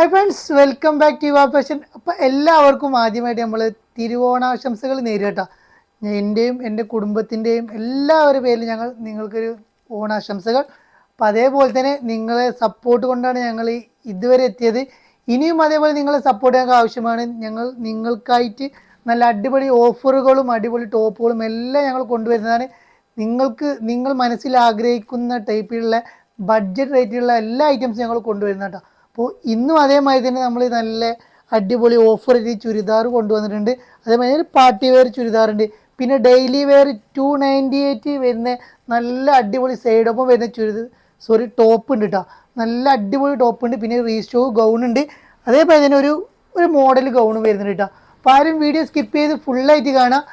High friends, welcome back to your fashion. അപ്പം എല്ലാവർക്കും ആദ്യമായിട്ട് നമ്മൾ തിരുവോണാശംസകൾ നേരിടട്ടോ. എൻ്റെയും എൻ്റെ കുടുംബത്തിൻ്റെയും എല്ലാവരുടെ പേരിൽ ഞങ്ങൾ നിങ്ങൾക്കൊരു ഓണാശംസകൾ. അപ്പം അതേപോലെ തന്നെ നിങ്ങളെ സപ്പോർട്ട് കൊണ്ടാണ് ഞങ്ങൾ ഇതുവരെ എത്തിയത്. ഇനിയും അതേപോലെ നിങ്ങളെ സപ്പോർട്ട് ഞങ്ങൾക്ക് ആവശ്യമാണ്. ഞങ്ങൾ നിങ്ങൾക്കായിട്ട് നല്ല അടിപൊളി ഓഫറുകളും അടിപൊളി ടോപ്പുകളും എല്ലാം ഞങ്ങൾ കൊണ്ടുവരുന്നതാണ്. നിങ്ങൾ മനസ്സിൽ ആഗ്രഹിക്കുന്ന ടൈപ്പിലുള്ള ബഡ്ജറ്റ് റേറ്റിലുള്ള എല്ലാ ഐറ്റംസും ഞങ്ങൾ കൊണ്ടുവരുന്ന കേട്ടോ. അപ്പോൾ ഇന്നും അതേമാതിരി തന്നെ നമ്മൾ നല്ല അടിപൊളി ഓഫർ ചുരിദാർ കൊണ്ടുവന്നിട്ടുണ്ട്. അതേമാതിരി ഒരു പാർട്ടി വെയർ ചുരിദാറുണ്ട്. പിന്നെ ഡെയിലി വെയർ 298 വരുന്ന നല്ല അടിപൊളി സൈഡൊപ്പം വരുന്ന ടോപ്പ് ഉണ്ട് കേട്ടോ. നല്ല അടിപൊളി ടോപ്പ് ഉണ്ട്. പിന്നെ റീസ്റ്റോ ഗൗൺ ഉണ്ട്. അതേപോലെ തന്നെ ഒരു മോഡൽ ഗൗൺ വരുന്നുണ്ട് കേട്ടോ. അപ്പോൾ ആരും വീഡിയോ സ്കിപ്പ് ചെയ്ത് ഫുള്ളായിട്ട് കാണാം.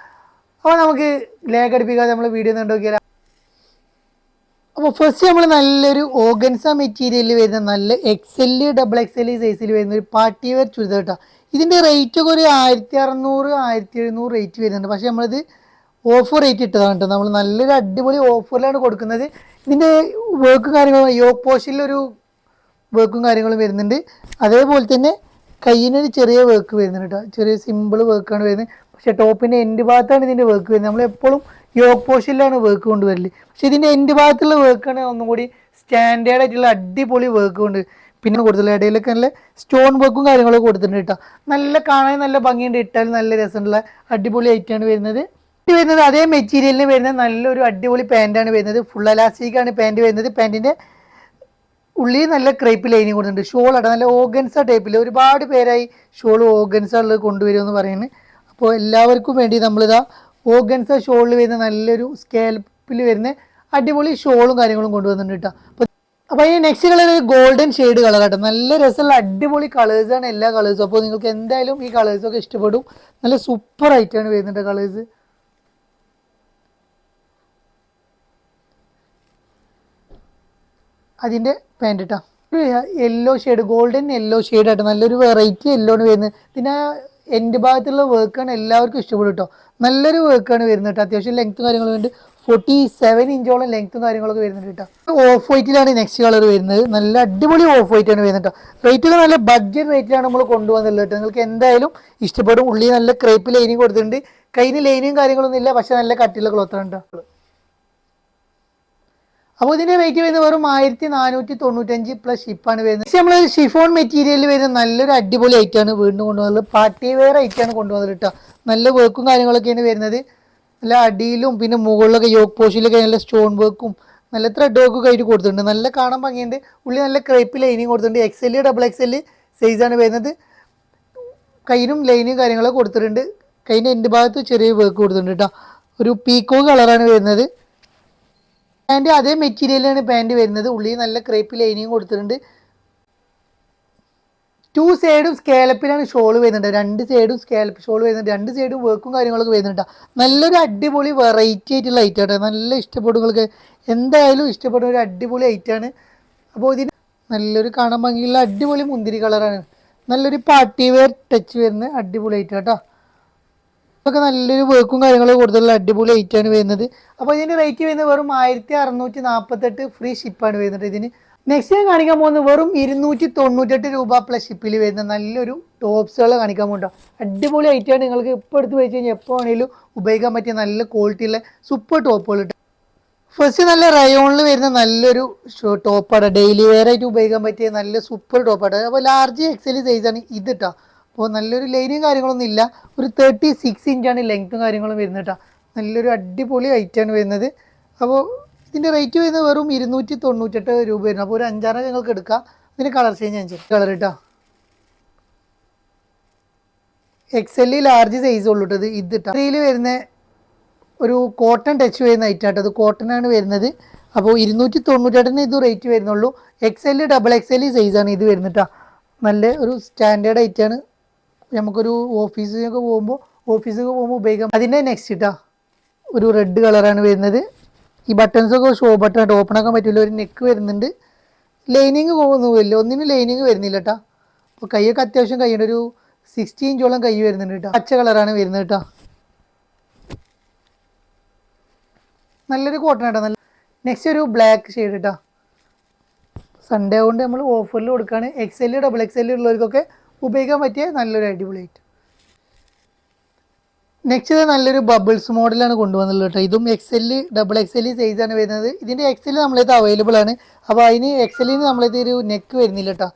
അപ്പോൾ നമുക്ക് ലേഗ് അടിപ്പിക്കാതെ നമ്മൾ വീഡിയോ കണ്ടുനോക്കിയാൽ. അപ്പോൾ ഫസ്റ്റ് നമ്മൾ നല്ലൊരു ഓർഗൻസ മെറ്റീരിയലിൽ വരുന്ന നല്ല XL XXL സൈസിൽ വരുന്ന ഒരു പാർട്ടി വെയർ ചുരിദാർ കേട്ടോ. ഇതിൻ്റെ റേറ്റ് ഒക്കെ ഒരു 1600 1700 റേറ്റ് വരുന്നുണ്ട്. പക്ഷേ നമ്മളിത് ഓഫർ റേറ്റ് ഇട്ടതാണ് കേട്ടോ. നമ്മൾ നല്ലൊരു അടിപൊളി ഓഫറിലാണ് കൊടുക്കുന്നത്. ഇതിൻ്റെ വർക്കും കാര്യങ്ങളും യോക്ക് പോഷനിലൊരു വർക്കും കാര്യങ്ങളും വരുന്നുണ്ട്. അതേപോലെ തന്നെ കയ്യിനൊരു ചെറിയ വർക്ക് വരുന്നുണ്ട് കേട്ടോ. ചെറിയ സിമ്പിൾ വർക്കാണ് വരുന്നത്. പക്ഷേ ടോപ്പിൻ്റെ എൻഡ് ഭാഗത്താണ് ഇതിൻ്റെ വർക്ക് വരുന്നത്. നമ്മളെപ്പോഴും യോക്ക് പോഷനിലാണ് വർക്ക് കൊണ്ടുവരല്. പക്ഷെ ഇതിൻ്റെ എൻഡ് ഭാഗത്തുള്ള വർക്കാണ് ഒന്നും കൂടി സ്റ്റാൻഡേർഡ് ആയിട്ടുള്ള അടിപൊളി വർക്ക് കൊണ്ട് പിന്നെ കൊടുത്തുള്ള ഇടയിലൊക്കെ നല്ല സ്റ്റോൺ വർക്കും കാര്യങ്ങളൊക്കെ കൊടുത്തിട്ടുണ്ട് കേട്ടോ. നല്ല കാണാൻ നല്ല ഭംഗിയുണ്ട്. ഇട്ടാൽ നല്ല രസമുള്ള അടിപൊളി ഐറ്റമാണ് വരുന്നത്. അതേ മെറ്റീരിയലിന് വരുന്ന നല്ലൊരു അടിപൊളി പാൻറ്റാണ് വരുന്നത്. ഫുൾ എലാസ്റ്റിക്കാണ് പാൻറ്റ് വരുന്നത്. പാൻറ്റിൻ്റെ ഉള്ളിൽ നല്ല ക്രേപ്പ് ലൈനിങ് കൊടുത്തിട്ടുണ്ട്. ഷോൾ അട നല്ല ഓർഗൻസ ടൈപ്പിൽ ഒരുപാട് പേരായി ഷോൾ ഓർഗൻസ ഉള്ളത് കൊണ്ടുവരുമെന്ന് പറയുന്നത്. അപ്പോൾ എല്ലാവർക്കും വേണ്ടി നമ്മളിതാ ഓർഗൻസ ഷോളിൽ വരുന്ന നല്ലൊരു സ്കാൽപ്പിൽ വരുന്ന അടിപൊളി ഷോളും കാര്യങ്ങളും കൊണ്ടുവന്നിട്ടുണ്ട് കേട്ടോ. അപ്പോൾ ഈ next colour golden shade colour കേട്ടോ. നല്ല രസമുള്ള അടിപൊളി കളേഴ്സാണ് എല്ലാ കളേഴ്സും. അപ്പോൾ നിങ്ങൾക്ക് എന്തായാലും ഈ കളേഴ്സൊക്കെ ഇഷ്ടപ്പെടും. നല്ല സൂപ്പർ ആയിട്ടാണ് വരുന്നുണ്ട് കളേഴ്സ്. അതിൻ്റെ പാൻറ് കേട്ടോ ഒരു yellow shade golden yellow shade ആട്ടോ. നല്ലൊരു വെറൈറ്റി യെല്ലോണ് വരുന്നത്. പിന്നെ എൻ്റെ ഭാഗത്തുള്ള വർക്കാണ് എല്ലാവർക്കും ഇഷ്ടപ്പെടും കേട്ടോ. നല്ലൊരു വർക്കാണ് വരുന്നത് കേട്ടോ. അത്യാവശ്യം ലെങ്ത്തും കാര്യങ്ങളും ഉണ്ട്. 47 ഇഞ്ചോളം ലെങ്ത്തും കാര്യങ്ങളൊക്കെ വരുന്നുണ്ട് കേട്ടോ. ഓഫ് വൈറ്റിലാണ് നെക്സ്റ്റ് കളർ വരുന്നത്. നല്ല അടിപൊളി ഓഫ് വൈറ്റ് ആണ് വരുന്നത് കേട്ടോ. റേറ്റൊക്കെ നല്ല ബഡ്ജറ്റ് റേറ്റിലാണ് നമ്മൾ കൊണ്ടുവന്നുള്ളത് കേട്ടോ. നിങ്ങൾക്ക് എന്തായാലും ഇഷ്ടപ്പെടും. ഉള്ളി നല്ല ക്രേപ്പ് ലൈനിങ് കൊടുത്തിട്ടുണ്ട്. കയ്യിൽ ലൈനിങ് കാര്യങ്ങളൊന്നും ഇല്ല. പക്ഷെ നല്ല കട്ടിയുള്ള ക്ലോത്താണ് കേട്ടോ. അപ്പോൾ ഇതിൻ്റെ റേറ്റ് വരുന്നത് വെറും 1495 പ്ലസ് ഷിപ്പാണ് വരുന്നത്. പക്ഷേ നമ്മൾ ഷിഫോൺ മെറ്റീരിയലിൽ വരുന്ന നല്ലൊരു അടിപൊളി ഐറ്റാണ് വീണ്ടും കൊണ്ടുവന്നത്. പാർട്ടി വെയർ ഐറ്റാണ് കൊണ്ടുവന്നത് കേട്ടോ. നല്ല വർക്കും കാര്യങ്ങളൊക്കെയാണ് വരുന്നത്. നല്ല അടിയിലും പിന്നെ മുകളിലൊക്കെ യോക്ക് പോഷനിലൊക്കെ നല്ല സ്റ്റോൺ വർക്കും നല്ല ത്രെഡ് വർക്കും ആയിട്ട് കൊടുത്തിട്ടുണ്ട്. നല്ല കാണാൻ ഭംഗിയുണ്ട്. ഉള്ളിൽ നല്ല ക്രേപ്പ് ലൈനിങ് കൊടുത്തിട്ടുണ്ട്. XL XXL സൈസാണ് വരുന്നത്. കയ്യിലും ലൈനും കാര്യങ്ങളൊക്കെ കൊടുത്തിട്ടുണ്ട്. കയ്യിൻ്റെ എൻ്റെ ഭാഗത്ത് ചെറിയ വർക്ക് കൊടുത്തിട്ടുണ്ട് കേട്ടോ. ഒരു പീക്കോ കളറാണ് വരുന്നത്. പാൻറ്റ് അതേ മെറ്റീരിയലാണ് പാൻറ്റ് വരുന്നത്. ഉള്ളിൽ നല്ല ക്രേപ്പ് ലൈനിങ് കൊടുത്തിട്ടുണ്ട്. 2 സൈഡും സ്കാലപ്പിലാണ് ഷോൾ വരുന്നുണ്ട്. 2 സൈഡും സ്കാലപ്പ് ഷോൾ വരുന്നുണ്ട്. 2 സൈഡും വർക്കും കാര്യങ്ങളൊക്കെ വരുന്നുണ്ട്. നല്ലൊരു അടിപൊളി വെറൈറ്റി ആയിട്ടുള്ള ഐറ്റാണ്. നല്ല ഇഷ്ടപ്പെടും. നിങ്ങൾക്ക് എന്തായാലും ഇഷ്ടപ്പെടുന്ന ഒരു അടിപൊളി ഐറ്റാണ്. അപ്പോൾ ഇതിന് നല്ലൊരു കാണാൻ ഭംഗിയുള്ള അടിപൊളി മുന്തിരി കളറാണ്. നല്ലൊരു പാർട്ടി വെയർ ടച്ച് വരുന്ന അടിപൊളി ഐറ്റം കേട്ടോ. ഒക്കെ നല്ലൊരു വർക്കും കാര്യങ്ങളൊക്കെ കൊടുത്തുള്ള അടിപൊളി ഐറ്റാണ് വരുന്നത്. അപ്പോൾ ഇതിൻ്റെ റേറ്റ് വരുന്നത് വെറും 1648 ഫ്രീ ഷിപ്പാണ് വരുന്നത് ഇതിന്. നെക്സ്റ്റ് ഞാൻ കാണിക്കാൻ പോകുന്നത് വെറും 298 രൂപ പ്ലസ് ഷിപ്പിൽ വരുന്ന നല്ലൊരു ടോപ്സുകൾ കാണിക്കാൻ പോകുന്നുണ്ടോ. അടിപൊളി ഐറ്റാണ്. നിങ്ങൾക്ക് ഇപ്പോൾ എടുത്ത് വെച്ച് കഴിഞ്ഞാൽ എപ്പോൾ വേണമെങ്കിലും ഉപയോഗിക്കാൻ പറ്റിയ നല്ല ക്വാളിറ്റിയുള്ള സൂപ്പർ ടോപ്പുകൾ കിട്ടും. ഫസ്റ്റ് നല്ല റയോണിൽ വരുന്ന നല്ലൊരു ടോപ്പാണ്. ഡെയിലി വെയർ ആയിട്ട് ഉപയോഗിക്കാൻ പറ്റിയ നല്ല സൂപ്പർ ടോപ്പാണ്. അപ്പോൾ ലാർജ് XL സൈസാണ് ഇത് കേട്ടോ. അപ്പോൾ നല്ലൊരു ലൈനും കാര്യങ്ങളൊന്നും ഇല്ല. ഒരു 36 ഇഞ്ചാണ് ലെങ്ത്തും കാര്യങ്ങളും വരുന്നത് കേട്ടോ. നല്ലൊരു അടിപൊളി ഐറ്റാണ് വരുന്നത്. അപ്പോൾ ഇതിൻ്റെ റേറ്റ് വരുന്നത് വെറും 298 രൂപ വരുന്നത്. അപ്പോൾ ഒരു 5-6 ഞങ്ങൾക്ക് എടുക്കാം. ഇതിന് കളർ ചേഞ്ച് കളർ കേട്ടോ. XL ലാർജ് സൈസ് ഉള്ളൂ കേട്ടോ. ഇത് കേട്ടോ. ഇതിൽ വരുന്ന ഒരു കോട്ടൺ ടച്ച് വരുന്ന ഐറ്റാട്ടോ. അത് കോട്ടനാണ് വരുന്നത്. അപ്പോൾ 298 ഇത് റേറ്റ് വരുന്നുള്ളൂ. XL XXL സൈസാണ് ഇത് വരുന്നത് കേട്ടോ. നല്ല ഒരു സ്റ്റാൻഡേർഡ് ഐറ്റാണ്. നമുക്കൊരു ഓഫീസിലൊക്കെ പോകുമ്പോൾ ഉപയോഗിക്കാം. അതിൻ്റെ നെക്സ്റ്റ് കേട്ടോ ഒരു റെഡ് കളറാണ് വരുന്നത്. ഈ ബട്ടൺസൊക്കെ ഷോ ബട്ടൺ ഓപ്പൺ ആക്കാൻ പറ്റില്ല. ഒരു നെക്ക് വരുന്നുണ്ട്. ലൈനിങ് പോകുന്നില്ല. ഒന്നിനും ലൈനിങ് വരുന്നില്ല കേട്ടോ. അപ്പോൾ കൈയൊക്കെ അത്യാവശ്യം കൈയുണ്ട്. ഒരു 60 ഇഞ്ചോളം കൈ വരുന്നുണ്ട് കേട്ടോ. പച്ച കളറാണ് വരുന്നത് കേട്ടോ. നല്ലൊരു കോട്ടൺ കേട്ടോ. നെക്സ്റ്റ് ഒരു ബ്ലാക്ക് ഷെയ്ഡ് കേട്ടോ. സൺഡേ കൊണ്ട് നമ്മൾ ഓഫറിൽ കൊടുക്കുകയാണ്. XL ഡബിൾ XL ഉള്ളവർക്കൊക്കെ ഉപയോഗിക്കാൻ പറ്റിയ നല്ലൊരു അടിപൊളി ഐറ്റം. നെക്സ്റ്റ് നല്ലൊരു ബബിൾസ് മോഡലാണ് കൊണ്ടുവന്നുള്ളത് കേട്ടോ. ഇതും XL ഡബിൾ XL സൈസാണ് വരുന്നത്. ഇതിൻ്റെ XL നമ്മളത് അവൈലബിൾ ആണ്. അപ്പോൾ അതിന് XLന് നമ്മളത് ഒരു നെക്ക് വരുന്നില്ല കേട്ടോ.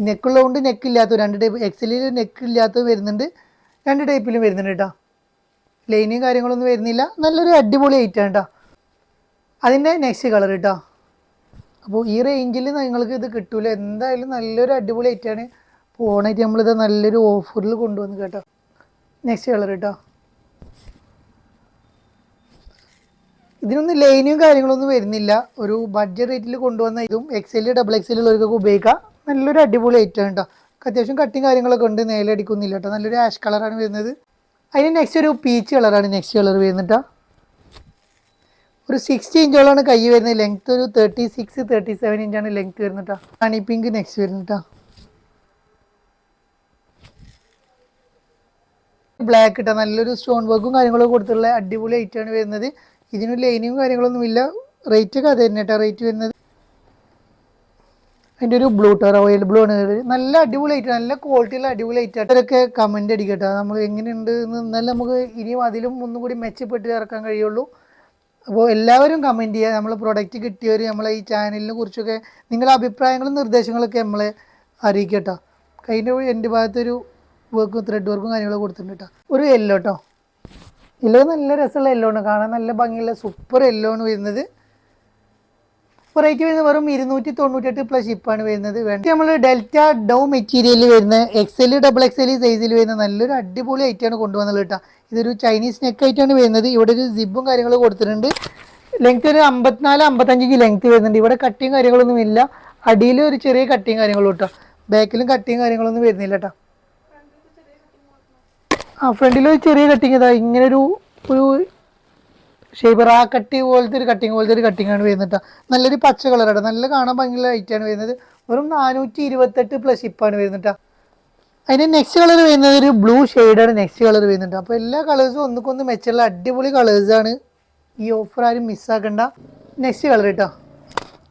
നെക്കുള്ളതുകൊണ്ട് നെക്ക് ഇല്ലാത്ത രണ്ട് ടൈപ്പ്, XL നെക്ക് ഇല്ലാത്തത് വരുന്നുണ്ട്, രണ്ട് ടൈപ്പിലും വരുന്നുണ്ട് കേട്ടോ. ലൈനും കാര്യങ്ങളൊന്നും വരുന്നില്ല. നല്ലൊരു അടിപൊളി ഐറ്റമാണ് കേട്ടോ. അതിൻ്റെ നെക്സ്റ്റ് കളർ കേട്ടോ. അപ്പോൾ ഈ റേഞ്ചിൽ നിങ്ങൾക്ക് ഇത് കിട്ടൂല. എന്തായാലും നല്ലൊരു അടിപൊളി ഐറ്റമാണ്. അപ്പോൾ ഓണായിട്ട് നമ്മളിത് നല്ലൊരു ഓഫറിൽ കൊണ്ടുവന്ന് കേട്ടോ. നെക്സ്റ്റ് കളർ കേട്ടോ. ഇതിനൊന്നും ലൈനും കാര്യങ്ങളൊന്നും വരുന്നില്ല. ഒരു ബഡ്ജറ്റ് റേറ്റിൽ കൊണ്ടുവന്ന ഇതും XL ഡബിൾ XL ഉള്ളവർക്കൊക്കെ ഉപയോഗിക്കാം. നല്ലൊരു അടിപൊളി ഐറ്റമാണ് കേട്ടോ. അത്യാവശ്യം കട്ടിങ് കാര്യങ്ങളൊക്കെ ഉണ്ട്, നേലടിക്കുന്നില്ല കേട്ടോ. നല്ലൊരു ആഷ് കളറാണ് വരുന്നത്. അതിന് നെക്സ്റ്റ് ഒരു പീച്ച് കളറാണ് നെക്സ്റ്റ് കളർ വരുന്നത് കേട്ടോ. ഒരു 60 ഇഞ്ചോളാണ് കൈ വരുന്നത്. ലെങ്ത്ത് ഒരു 36 37 ഇഞ്ചാണ് ലെങ്ത്ത് വരുന്നത് കേട്ടോ. ഹണി പിങ്ക് നെക്സ്റ്റ് വരുന്നത് കേട്ടോ. ബ്ലാക്ക് ഇട്ടാ നല്ലൊരു സ്റ്റോൺ വർക്കും കാര്യങ്ങളൊക്കെ കൊടുത്തുള്ള അടിപൊളി ഐറ്റമാണ് വരുന്നത്. ഇതിന് ലൈനിങ്ങും കാര്യങ്ങളൊന്നും ഇല്ല. റേറ്റ് ഒക്കെ അത് തന്നെ കേട്ടോ. റേറ്റ് വരുന്നത് അതിൻ്റെ ഒരു ബ്ലൂ കളർ, ഓയിൽ ബ്ലൂ ആണ്. നല്ല അടിപൊളി ഐറ്റം, നല്ല ക്വാളിറ്റിയുള്ള അടിപൊളി ഐറ്റം. അവരൊക്കെ കമൻറ്റ് അടിക്കട്ടെ നമ്മൾ എങ്ങനെയുണ്ട് എന്ന്. എന്നാലും നമുക്ക് ഇനിയും അതിലും ഒന്നും കൂടി മെച്ചപ്പെട്ട് ഇറക്കാൻ കഴിയുള്ളൂ. അപ്പോൾ എല്ലാവരും കമൻറ്റ് ചെയ്യുക. നമ്മൾ പ്രൊഡക്റ്റ് കിട്ടിയവർ നമ്മളെ ഈ ചാനലിനെ കുറിച്ചൊക്കെ നിങ്ങളുടെ അഭിപ്രായങ്ങളും നിർദ്ദേശങ്ങളൊക്കെ നമ്മളെ അറിയിക്കട്ടോ. കഴിഞ്ഞ എൻ്റെ ഭാഗത്തൊരു വർക്കും ത്രെഡ് വർക്കും കാര്യങ്ങളൊക്കെ കൊടുത്തിട്ടുണ്ട് കേട്ടോ. ഒരു യെല്ലോ കേട്ടോ. യെല്ലോ നല്ല രസമുള്ള യെല്ലോ ആണ്, കാണാൻ നല്ല ഭംഗിയുള്ള സൂപ്പർ യെല്ലോ ആണ് വരുന്നത്. റേറ്റ് വരുന്നത് വെറും 298 പ്ലസ് ഷിപ്പാണ് വരുന്നത്. വേണ്ടി നമ്മൾ ഡെൽറ്റ ഡൗ മെറ്റീരിയൽ വരുന്ന XL ഡബിൾ XL സൈസിൽ വരുന്ന നല്ലൊരു അടിപൊളി ഐറ്റമാണ് കൊണ്ടുവന്നത് കേട്ടോ. ഇതൊരു ചൈനീസ് നെക്ക് ആയിട്ടാണ് വരുന്നത്. ഇവിടെ ഒരു സിബും കാര്യങ്ങളും കൊടുത്തിട്ടുണ്ട്. ലെങ്ത് ഒരു 54-55 ഇഞ്ച് ലെങ്ത് വരുന്നുണ്ട്. ഇവിടെ കട്ടിങ് കാര്യങ്ങളൊന്നും ഇല്ല. അടിയിൽ ഒരു ചെറിയ കട്ടിങ് കാര്യങ്ങളും കേട്ടോ. ബാക്കിലും കട്ടിങ് കാര്യങ്ങളൊന്നും വരുന്നില്ല കേട്ടോ. ഫ്രണ്ടിൽ ഒരു ചെറിയ കട്ടിങ് ഇതാ ഇങ്ങനെ ഒരു ഷേപ്പർ ആ കട്ടി പോലത്തെ ഒരു കട്ടിങ് ആണ് വരുന്നത്. നല്ലൊരു പച്ച കളറാണ്, നല്ല കാണാൻ ഭംഗിയുള്ള ലൈറ്റാണ് വരുന്നത്. വെറും 428 പ്ലസ് ഷിപ്പാണ് വരുന്നത്. അതിന് നെക്സ്റ്റ് കളർ വരുന്നത് ഒരു ബ്ലൂ ഷെയ്ഡാണ് നെക്സ്റ്റ് കളർ വരുന്നുണ്ട്. അപ്പോൾ എല്ലാ കളേഴ്സും ഒന്നുകൊന്ന് മെച്ചുള്ള അടിപൊളി കളേഴ്സാണ്. ഈ ഓഫർ ആരും മിസ്സാക്കണ്ട. നെക്സ്റ്റ് കളർ കേട്ടോ,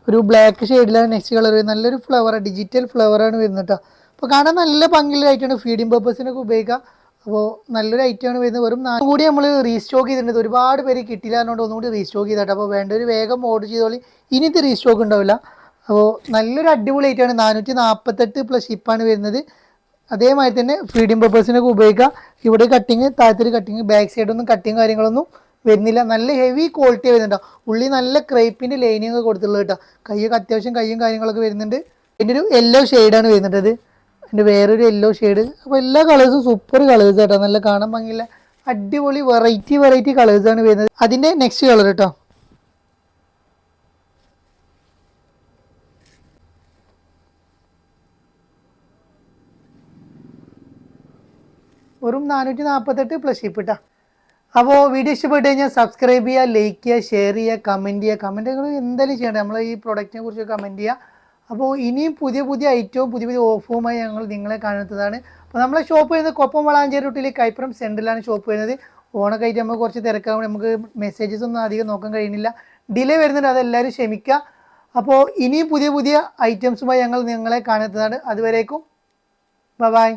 ഒരു ബ്ലാക്ക് ഷെയ്ഡിലാണ് നെക്സ്റ്റ് കളർ. നല്ലൊരു ഫ്ലവറാണ്, ഡിജിറ്റൽ ഫ്ലവറാണ് വരുന്നത് കേട്ടോ. അപ്പോൾ കാണാൻ നല്ല ഭംഗിയുള്ള ഐറ്റമാണ്, ഫീഡിങ് പർപ്പസിനൊക്കെ ഉപയോഗിക്കാം. അപ്പോൾ നല്ലൊരു ഐറ്റമാണ് വരുന്നത്. വെറും കൂടി നമ്മൾ റീസ്റ്റോക്ക് ചെയ്തിട്ടുണ്ട്. ഒരുപാട് പേര് കിട്ടില്ല എന്നുകൊണ്ട് ഒന്നുകൂടി റീസ്റ്റോക്ക് ചെയ്തിട്ട്. അപ്പോൾ വേണ്ട ഒരു വേഗം ഓർഡർ ചെയ്തോളി, ഇനിത്തെ റീസ്റ്റോക്ക് ഉണ്ടാവില്ല. അപ്പോൾ നല്ലൊരു അടിപൊളി ഐറ്റമാണ്. 448 പ്ലസ് ഷിപ്പാണ് വരുന്നത്. അതേമാതിരി തന്നെ ഫീഡിങ് പർപ്പസിനൊക്കെ ഉപയോഗിക്കാം. ഇവിടെ കട്ടിങ്, താഴത്തൊരു കട്ടിങ്, ബാക്ക് സൈഡൊന്നും കട്ടിങ് കാര്യങ്ങളൊന്നും വരുന്നില്ല. നല്ല ഹെവി ക്വാളിറ്റി വരുന്നുണ്ടോ. ഉള്ളി നല്ല ക്രേപ്പിൻ്റെ ലൈനിങ് ഒക്കെ കൊടുത്തുള്ളത് കേട്ടോ. കൈയൊക്കെ അത്യാവശ്യം കൈയും കാര്യങ്ങളൊക്കെ വരുന്നുണ്ട്. ഇതിൻ്റെ ഒരു യെല്ലോ ഷെയ്ഡാണ് വരുന്നത്. അതിൻ്റെ വേറൊരു യെല്ലോ ഷെയ്ഡ്. അപ്പോൾ എല്ലാ കളേഴ്സും സൂപ്പർ കളേഴ്സ് കേട്ടോ. നല്ല കാണാൻ ഭംഗിയില്ല അടിപൊളി വെറൈറ്റി കളേഴ്സാണ് വരുന്നത്. അതിൻ്റെ നെക്സ്റ്റ് കളർ കേട്ടോ. വെറും 448 പ്ലസ് ഷിപ്പ് കേട്ടോ. അപ്പോൾ വീഡിയോ ഇഷ്ടപ്പെട്ട് കഴിഞ്ഞാൽ സബ്സ്ക്രൈബ് ചെയ്യുക, ലൈക്ക് ചെയ്യുക, ഷെയർ ചെയ്യുക, കമൻറ്റ് ചെയ്യുക. കമൻറ്റുകൾ എന്തായാലും ചെയ്യണം, നമ്മൾ ഈ പ്രോഡക്റ്റിനെ കുറിച്ച് കമൻറ്റ് ചെയ്യുക. അപ്പോൾ ഇനിയും പുതിയ ഐറ്റവും പുതിയ ഓഫറുമായി ഞങ്ങൾ നിങ്ങളെ കാണുന്നതാണ്. അപ്പോൾ നമ്മളെ ഷോപ്പ് വരുന്നത് കൊപ്പം വളാഞ്ചേരി റൂട്ടിൽ കൈപ്പുറം സെൻറ്ററിലാണ് ഷോപ്പ് വരുന്നത്. ഓണൊക്കെ ആയിട്ട് നമുക്ക് കുറച്ച് തിരക്കാകുമ്പോൾ നമുക്ക് മെസ്സേജസ് ഒന്നും അധികം നോക്കാൻ കഴിയുന്നില്ല, ഡിലേ വരുന്നുണ്ട്, അതെല്ലാവരും ക്ഷമിക്കുക. അപ്പോൾ ഇനിയും പുതിയ ഐറ്റംസുമായി ഞങ്ങൾ നിങ്ങളെ കാണുന്നതാണ്. അതുവരേക്കും ബൈ.